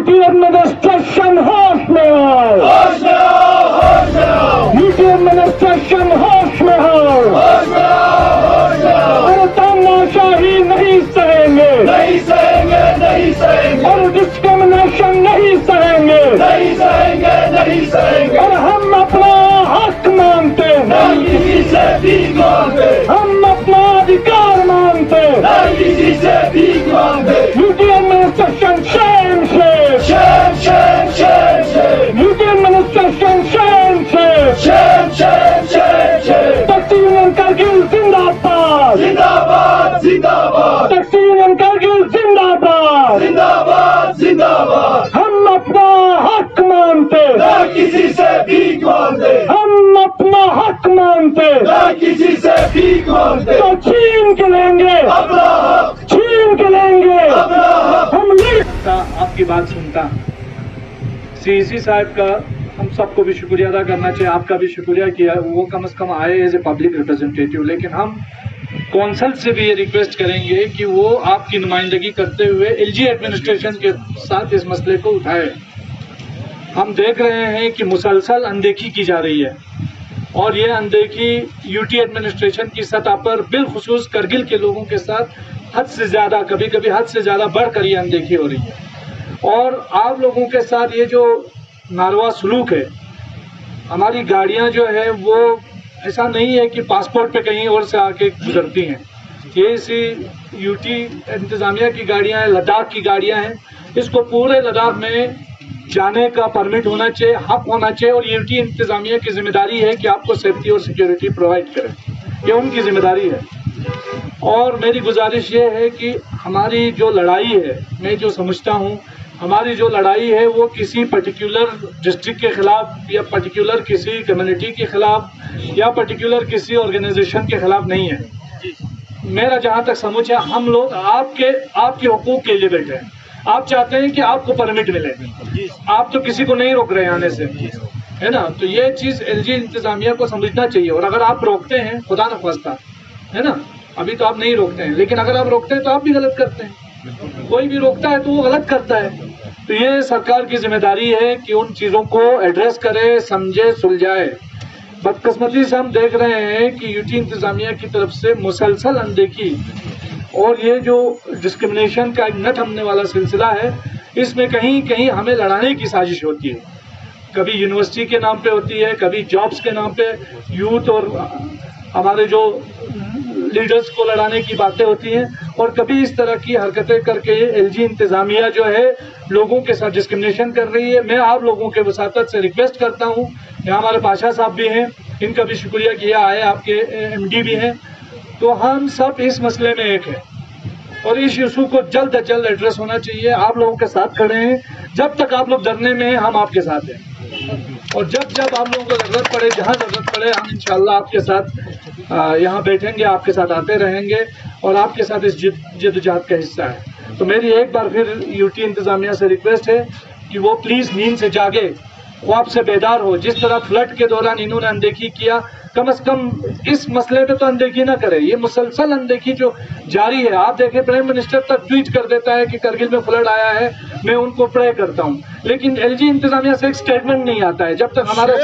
UT administration होश में आओ, होश में आओ, होश में आओ, यूटी एडमिनिस्ट्रेशन होश में आओ, होश में आओ, होश में आओ। और तानाशाही नहीं सहेंगे, नहीं सहेंगे, नहीं सहेंगे, और डिस्क्रिमिनेशन नहीं सहेंगे, नहीं सहेंगे, नहीं सहेंगे। और हम अपना हक मानते हैं, न किसी से भीख मांगते, हम अपना अधिकार मानते हैं। न किसी से भीख मांगते। यूटी एडमिनिस्ट्रेशन शेम से, shame, shame, shame, shame, UT administration shame से, shame, shame, shame, shame. Taxi union Kargil जिंदाबाद, जिंदाबाद, जिंदाबाद, टैक्सी यूनियन कारगिल जिंदाबाद। जिंदाबाद, जिंदाबाद। हम अपना हक मानते, न किसी से भीख मांगते, हम अपना हक मानते, न किसी से भीख मांगते। तो छीन के लेंगे, अपना हक, छीन के लेंगे। अपना हक। हम आपकी बात सुनता। सीईसी साहब का हम सबको भी शुक्रिया अदा करना चाहिए, आपका भी शुक्रिया किया, वो कम से कम आए एज ए पब्लिक रिप्रेजेंटेटिव। लेकिन हम कौंसल से भी ये रिक्वेस्ट करेंगे कि वो आपकी नुमाइंदगी करते हुए एलजी एडमिनिस्ट्रेशन के साथ इस मसले को उठाए। हम देख रहे हैं कि मुसलसल अनदेखी की जा रही है, और ये अनदेखी यूटी एडमिनिस्ट्रेशन की सतह पर बिलखुसूस करगिल के लोगों के साथ हद से ज़्यादा, कभी कभी हद से ज़्यादा बढ़कर ये अनदेखी हो रही है। और आप लोगों के साथ ये जो नारवा सलूक है, हमारी गाड़ियां जो है वो ऐसा नहीं है कि पासपोर्ट पे कहीं और से आके गुजरती हैं। ये इसी यूटी इंतज़ामिया की गाड़ियां हैं, लद्दाख की गाड़ियां हैं। इसको पूरे लद्दाख में जाने का परमिट होना चाहिए, हक होना चाहिए, और यूटी इंतज़ामिया की जिम्मेदारी है कि आपको सेफ्टी और सिक्योरिटी प्रोवाइड करें। ये उनकी जिम्मेदारी है। और मेरी गुजारिश ये है कि हमारी जो लड़ाई है, मैं जो समझता हूँ, हमारी जो लड़ाई है वो किसी पर्टिकुलर डिस्ट्रिक्ट के खिलाफ या पर्टिकुलर किसी कम्युनिटी के खिलाफ या पर्टिकुलर किसी ऑर्गेनाइजेशन के खिलाफ नहीं है। मेरा जहाँ तक समझ है, हम लोग आपके हुकूक के लिए बैठे हैं। आप चाहते हैं कि आपको परमिट मिले, आप तो किसी को नहीं रोक रहे आने से, है ना। तो ये चीज़ एलजी इंतज़ामिया को समझना चाहिए। और अगर आप रोकते हैं, खुदा न ख्वास्ता, है ना, अभी तो आप नहीं रोकते हैं, लेकिन अगर आप रोकते हैं तो आप भी गलत करते हैं। कोई भी रोकता है तो वो गलत करता है। तो ये सरकार की जिम्मेदारी है कि उन चीज़ों को एड्रेस करे, समझे, सुलझाए। बदकिस्मती से हम देख रहे हैं कि यूटी इंतज़ामिया की तरफ से मुसलसल अनदेखी और ये जो डिस्क्रिमिनेशन का एक न थमने वाला सिलसिला है, इसमें कहीं कहीं हमें लड़ाने की साजिश होती है। कभी यूनिवर्सिटी के नाम पे होती है, कभी जॉब्स के नाम पे यूथ और हमारे जो लीडर्स को लड़ाने की बातें होती हैं, और कभी इस तरह की हरकतें करके एलजी इंतज़ामिया जो है लोगों के साथ डिस्क्रिमिनेशन कर रही है। मैं आप लोगों के वसातत से रिक्वेस्ट करता हूँ, यहाँ हमारे पाशा साहब भी हैं, इनका भी शुक्रिया किया, आए आपके एमडी भी हैं, तो हम सब इस मसले में एक है और इस इशू को जल्द अज जल्द एड्रेस होना चाहिए। आप लोगों के साथ खड़े हैं, जब तक आप लोग डरने में हैं हम आपके साथ हैं, और जब आप लोगों को ज़रूरत पड़े, जहाँ ज़रूरत पड़े, हम इंशाल्लाह आपके साथ यहाँ बैठेंगे, आपके साथ आते रहेंगे और आपके साथ इस जद्दोजहद का हिस्सा है। तो मेरी एक बार फिर यूटी इंतज़ामिया से रिक्वेस्ट है कि वो प्लीज़ नींद से जागे, ख्वाब से बेदार हो। जिस तरह फ्लड के दौरान इन्होंने अनदेखी किया, कम से कम इस मसले पे तो अनदेखी ना करे। ये मुसलसल अनदेखी जो जारी है, आप देखें प्राइम मिनिस्टर तक ट्वीट कर देता है कि करगिल में फ्लड आया है, मैं उनको प्रे करता हूँ, लेकिन एलजी इंतज़ामिया से एक स्टेटमेंट नहीं आता है जब तक हमारा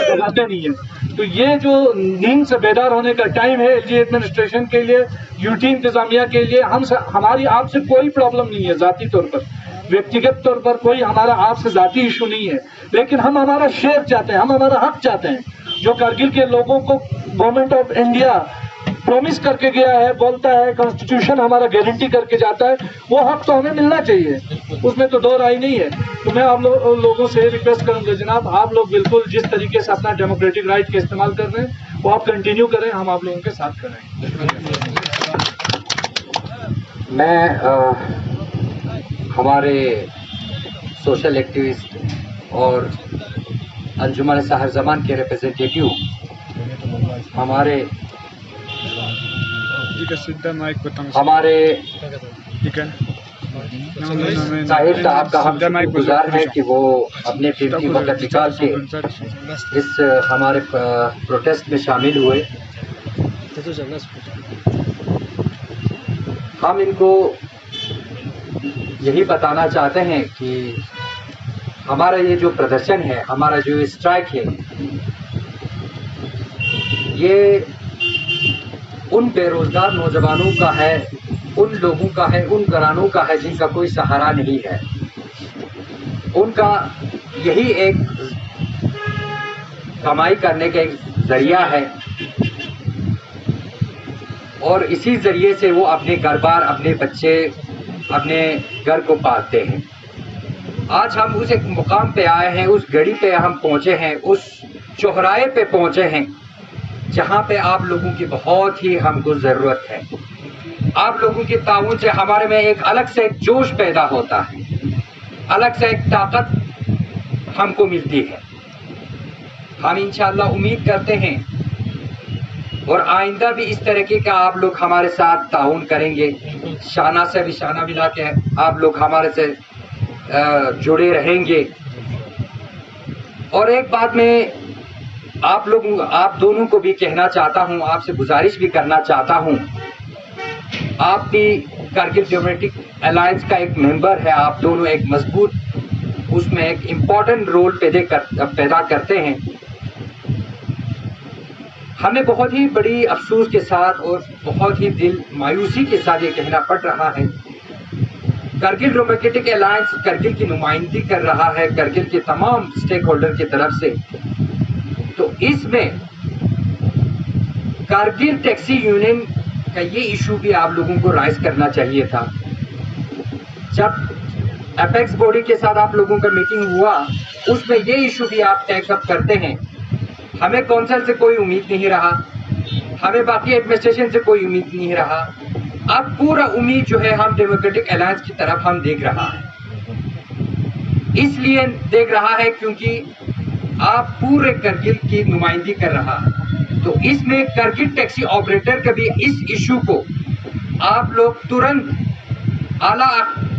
जगाते नहीं है। तो ये जो नींद से बेदार होने का टाइम है एलजी एडमिनिस्ट्रेशन के लिए, यूटी इंतज़ामिया के लिए, हमारी आपसे कोई प्रॉब्लम नहीं है, ज़ाती तौर पर, व्यक्तिगत तौर पर कोई हमारा आपसे ज़ाती इशू नहीं है, लेकिन हम हमारा शेयर चाहते हैं, हम हमारा हक चाहते हैं। जो करगिल के लोगों को गवर्नमेंट ऑफ इंडिया प्रॉमिस करके गया है, बोलता है, कॉन्स्टिट्यूशन हमारा गारंटी करके जाता है, वो हक तो हमें मिलना चाहिए, उसमें तो दो राय नहीं है। तो मैं आप लोगों से रिक्वेस्ट करूंगा, जनाब आप लोग बिल्कुल जिस तरीके से अपना डेमोक्रेटिक राइट का इस्तेमाल कर रहे हैं वो आप कंटिन्यू करें, हम आप लोगों के साथ करें। मैं हमारे सोशल एक्टिविस्ट और अंजुमन सहर जमान के रिप्रेजेंटेटिव हमारे साहिर साहब का हम शुक्रगुजार हैं कि वो अपने कीमती वक्त निकाल के इस हमारे प्रोटेस्ट में शामिल हुए। हम इनको यही बताना चाहते हैं कि हमारा ये जो प्रदर्शन है, हमारा जो स्ट्राइक है, ये उन बेरोजगार नौजवानों का है, उन लोगों का है, उन घरानों का है जिनका कोई सहारा नहीं है। उनका यही एक कमाई करने का एक जरिया है और इसी जरिए से वो अपने घर बार, अपने बच्चे, अपने घर को पालते हैं। आज हम उस एक मुकाम पे आए हैं, उस घड़ी पे हम पहुंचे हैं, उस चौराहे पे पहुंचे हैं जहां पे आप लोगों की बहुत ही हमको ज़रूरत है। आप लोगों के ताउन से हमारे में एक अलग से एक जोश पैदा होता है, अलग से एक ताकत हमको मिलती है। हम इंशाअल्लाह उम्मीद करते हैं और आइंदा भी इस तरीके का आप लोग हमारे साथ ताउन करेंगे, शाना से भी शाना मिला के आप लोग हमारे से जुड़े रहेंगे। और एक बात मैं आप दोनों को भी कहना चाहता हूं, आपसे गुजारिश भी करना चाहता हूं, आप भी कारगिल डेमोक्रेटिक अलायंस का एक मेंबर है, आप दोनों एक मजबूत उसमें एक इम्पॉर्टेंट रोल पैदा करते हैं। हमें बहुत ही बड़ी अफसोस के साथ और बहुत ही दिल मायूसी के साथ ये कहना पड़ रहा है, कारगिल डेमोक्रेटिक अलायंस कारगिल की नुमाइंदगी कर रहा है कारगिल के तमाम स्टेक होल्डर की तरफ से। तो इसमें कारगिल टैक्सी यूनियन का ये इशू भी आप लोगों को राइज करना चाहिए था। जब एपेक्स बॉडी के साथ आप लोगों का मीटिंग हुआ, उसमें ये इशू भी आप टेकअप करते हैं। हमें कौंसिल से कोई उम्मीद नहीं रहा, हमें बाकी एडमिनिस्ट्रेशन से कोई उम्मीद नहीं रहा। अब पूरा उम्मीद जो है हम डेमोक्रेटिक अलायंस की तरफ हम देख रहा है। इसलिए देख रहा है क्योंकि आप पूरे कारगिल की नुमाइंदगी कर रहा है। तो इसमें कारगिल टैक्सी ऑपरेटर के भी इस इशू को आप लोग तुरंत आला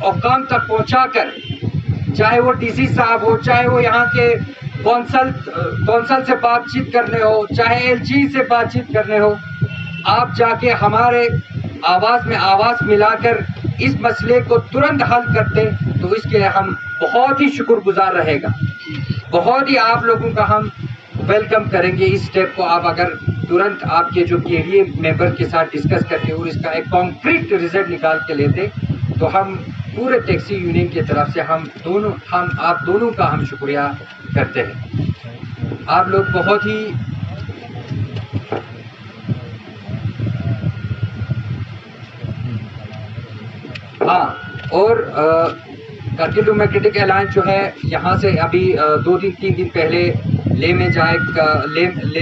औकाम तक पहुंचाकर, चाहे वो डीसी साहब हो, चाहे वो यहाँ के कौंसल से बातचीत करने हो, चाहे एलजी से बातचीत करने हो, आप जाके हमारे आवाज़ में आवाज़ मिलाकर इस मसले को तुरंत हल करते तो इसके हम बहुत ही शुक्रगुजार रहेगा। बहुत ही आप लोगों का हम वेलकम करेंगे इस स्टेप को। आप अगर तुरंत आपके जो केडीए मेंबर के साथ डिस्कस करके और इसका एक कॉन्क्रीट रिजल्ट निकाल के लेते तो हम पूरे टैक्सी यूनियन की तरफ से आप दोनों का हम शुक्रिया करते हैं। आप लोग बहुत ही और कारगिल डेमोक्रेटिक अलायंस जो है यहाँ से अभी 2-3 दिन पहले ले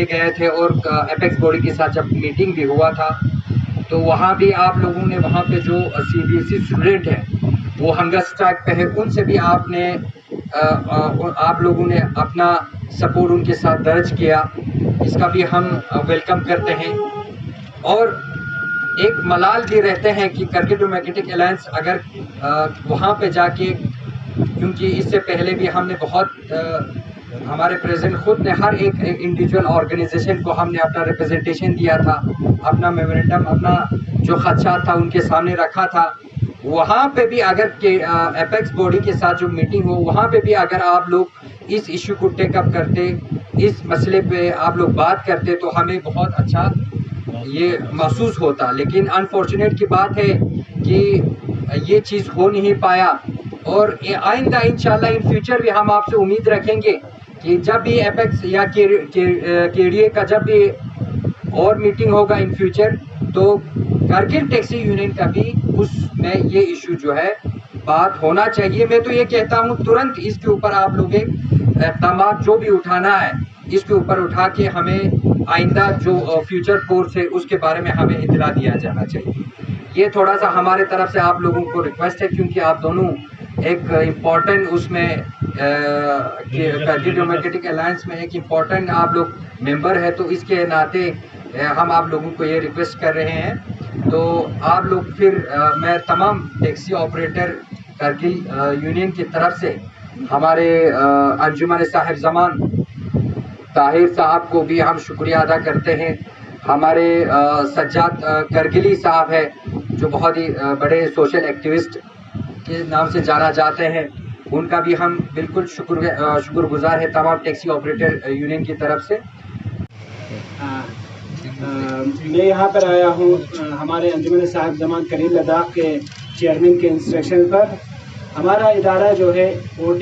गए थे और एपेक्स बॉडी के साथ जब मीटिंग भी हुआ था तो वहाँ भी आप लोगों ने वहाँ पे जो सीबीएसई स्टूडेंट हैं वो हंगर स्ट्राइक पे है, उनसे भी आप लोगों ने अपना सपोर्ट उनके साथ दर्ज किया। इसका भी हम वेलकम करते हैं और एक मलाल भी रहते हैं कि कारगिल डेमोक्रेटिक अलायंस अगर वहाँ पे जाके, क्योंकि इससे पहले भी हमने हमारे प्रेसिडेंट खुद ने हर एक इंडिविजुअल ऑर्गेनाइजेशन को हमने अपना रिप्रेजेंटेशन दिया था, अपना मेमोरेंडम, अपना जो खदशात था उनके सामने रखा था। वहाँ पे भी अगर एपेक्स बॉडी के साथ जो मीटिंग हो, वहाँ पे भी अगर आप लोग इस इशू को टेकअप करते, इस मसले पे आप लोग बात करते तो हमें बहुत अच्छा ये महसूस होता। लेकिन अनफॉर्चुनेट की बात है कि ये चीज़ हो नहीं पाया और आइंदा इंशाल्लाह इन फ्यूचर भी हम आपसे उम्मीद रखेंगे कि जब भी एपेक्स या केडीए का जब भी और मीटिंग होगा इन फ्यूचर तो कारगिल टैक्सी यूनियन का भी उसमें ये इशू जो है बात होना चाहिए। मैं तो ये कहता हूँ तुरंत इसके ऊपर आप लोग इक़दाम जो भी उठाना है इसके ऊपर उठा के हमें आइंदा जो फ्यूचर कोर्स है उसके बारे में हमें इत्तला दिया जाना चाहिए। ये थोड़ा सा हमारे तरफ से आप लोगों को रिक्वेस्ट है, क्योंकि आप दोनों एक इम्पॉर्टेंट उसमें कारगिल डेमोक्रेटिक अलायंस में एक इम्पॉर्टेंट आप लोग मेंबर है, तो इसके नाते हम आप लोगों को ये रिक्वेस्ट कर रहे हैं। तो आप लोग फिर मैं तमाम टैक्सी ऑपरेटर कारगिल यूनियन की तरफ से हमारे अंजुमन साहिब ज़मान ताहिर साहब को भी हम शुक्रिया अदा करते हैं। हमारे सज्जाद करगिली साहब है जो बहुत ही बड़े सोशल एक्टिविस्ट के नाम से जाना जाते हैं, उनका भी हम बिल्कुल शुक्रगुजार है तमाम टैक्सी ऑपरेटर यूनियन की तरफ से। मैं यहाँ पर आया हूँ हमारे अंजुमन साहब जमान करीम लद्दाख के चेयरमैन के इंस्ट्रक्शन पर। हमारा इदारा जो है वो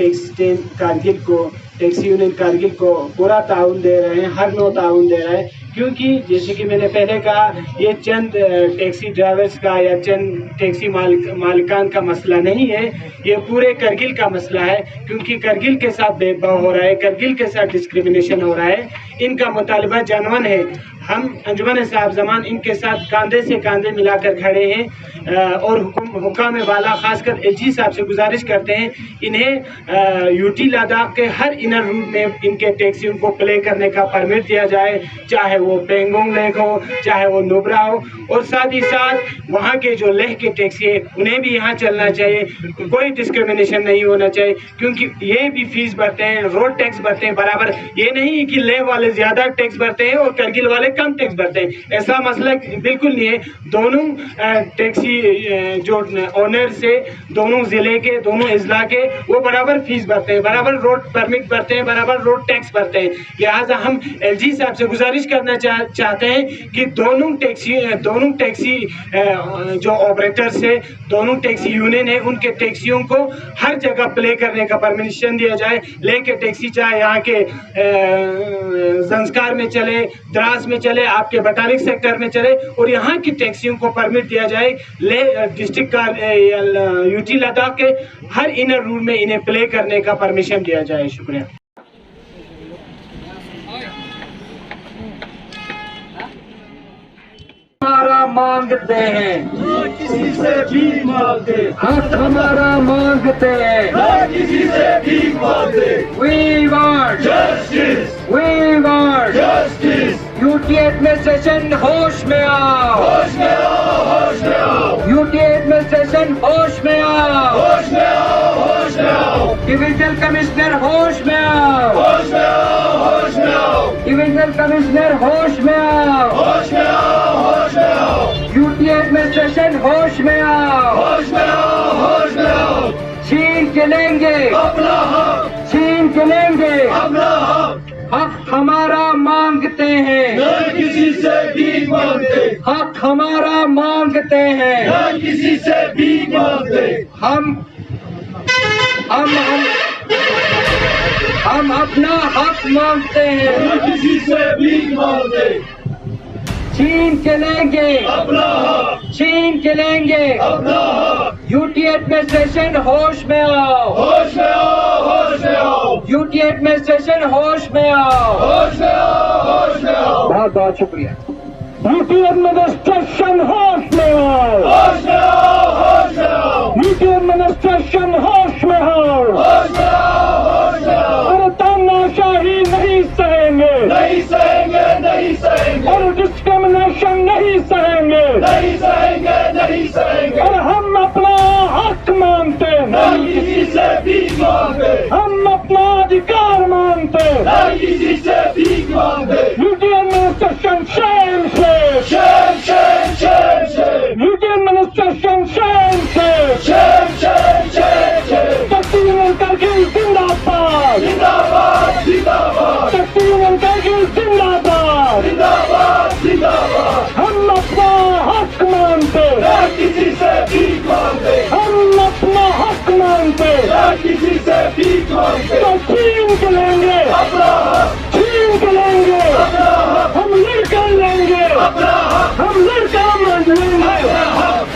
टैक्सी यूनियन कारगिल को पूरा ताउन दे रहे हैं, हर नो ताउन दे रहे हैं, क्योंकि जैसे कि मैंने पहले कहा, ये चंद टैक्सी ड्राइवर्स का या चंद टैक्सी मालिकान का मसला नहीं है, ये पूरे करगिल का मसला है। क्योंकि करगिल के साथ भेदभाव हो रहा है, करगिल के साथ डिस्क्रिमिनेशन हो रहा है, इनका मुतालबा जानवन है। हम अंजुमन साहब जमान इनके साथ कांधे से कांधे मिलाकर खड़े हैं और हुकाम वाला खासकर एजी साहब से गुजारिश करते हैं, इन्हें यूटी लद्दाख के हर इनर रूट में इनके टैक्सियों को प्ले करने का परमिट दिया जाए, चाहे वो पेंगोंग लेक हो, चाहे वो नुब्रा हो, और साथ ही साथ वहाँ के जो लेह के टैक्सी है उन्हें भी यहाँ चलना चाहिए। कोई डिस्क्रिमिनेशन नहीं होना चाहिए, क्योंकि ये भी फीस भरते हैं, रोड टैक्स भरते हैं बराबर। ये नहीं कि लेह वाले ज़्यादा टैक्स भरते हैं और करगिल वाले कम टैक्स भरते हैं, ऐसा मसला बिल्कुल नहीं है। दोनों टैक्सी जो ओनर से दोनों ज़िले के, दोनों अजला के, वो बराबर फीस भरते हैं, बराबर रोड परमिट भरते हैं, बराबर रोड टैक्स भरते हैं। लिहाजा हम एलजी साहब से गुजारिश करना चाहते हैं कि दोनों टैक्सी जो ऑपरेटर्स है, दोनों टैक्सी यूनियन है, उनके टैक्सियों को हर जगह प्ले करने का परमिशन दिया जाए। लेके टैक्सी चाहे यहाँ के जंस्कार में चले, द्रास में चले, आपके बटालिक सेक्टर में चले, और यहाँ की टैक्सियों को परमिट दिया जाए। ले डिस्ट्रिक्ट का यूटी लद्दाख के हर इनर रूट में इन्हें प्ले करने का परमिशन दिया जाए। शुक्रिया। हमारा मांगते हैं, किसी से भीख मांगते, हक हमारा मांगते हैं, किसी से भीख मांगते। We want justice, we want justice, UT administration होश में आओ, होश में आओ, होश में आओ, यूटी एडमिनिस्ट्रेशन होश में आओ, होश में आओ, होश में आओ, डिविजनल कमिश्नर होश में आओ, होश में आओ, होश में आओ, डिविजनल कमिश्नर होश में आओ, होश में आओ, होश में आओ, यूटी एडमिनिस्ट्रेशन होश में आओ, होश में आओ, होश में आओ। छीन के लेंगे अपना हक, छीन के लेंगे, अपना हक, हक हमारा मांगते हैं, न किसी से भीख मांगते, हक हमारा मांगते हैं, न किसी से भीख मांगते। हम अपना हक मांगते हैं, न किसी से भीख मांगते, छीन के लेंगे अपना हक, छीन के लेंगे, अपना हक, यूटी एडमिनिस्ट्रेशन होश में आओ, होश में आओ, होश में आओ, यूटी एडमिनिस्ट्रेशन होश में आओ। होश में आओ, होश में आओ, बहुत बहुत शुक्रिया। यूटी एडमिनिस्ट्रेशन होश में आओ, होश में आओ, होश में आओ, यूटी एडमिनिस्ट्रेशन होश में आओ। होश में आओ, होश में आओ। और तानाशाही नहीं सहेंगे, नहीं सहेंगे, नहीं सहेंगे, और डिस्क्रिमिनेशन नहीं सहेंगे, नहीं सहेंगे, नहीं सहेंगे। और हम अपना हक मानते न हैं, किसी से भीख मांगते, हम अपना अधिकार मानते हैं। न किसी से भीख मांगते। यूटी एडमिनिस्ट्रेशन शेम से, shame, shame, shame, shame, UT administration shame से, shame, shame, shame, shame. Taxi union Kargil जिंदाबाद, जिंदाबाद, जिंदाबाद, टैक्सी यूनियन कारगिल जिंदाबाद। जिंदाबाद, जिंदाबाद। हम अपना हक मानते, न किसी से भीख मांगते, हम अपना हक मानते, न किसी से भीख मांगते। तो छीन के लेंगे, अपना हक, छीन के लेंगे, अपना हक, हम लड़कर लेंगे, अपना हक, हम लड़कर मान लेंगे। अपना हक।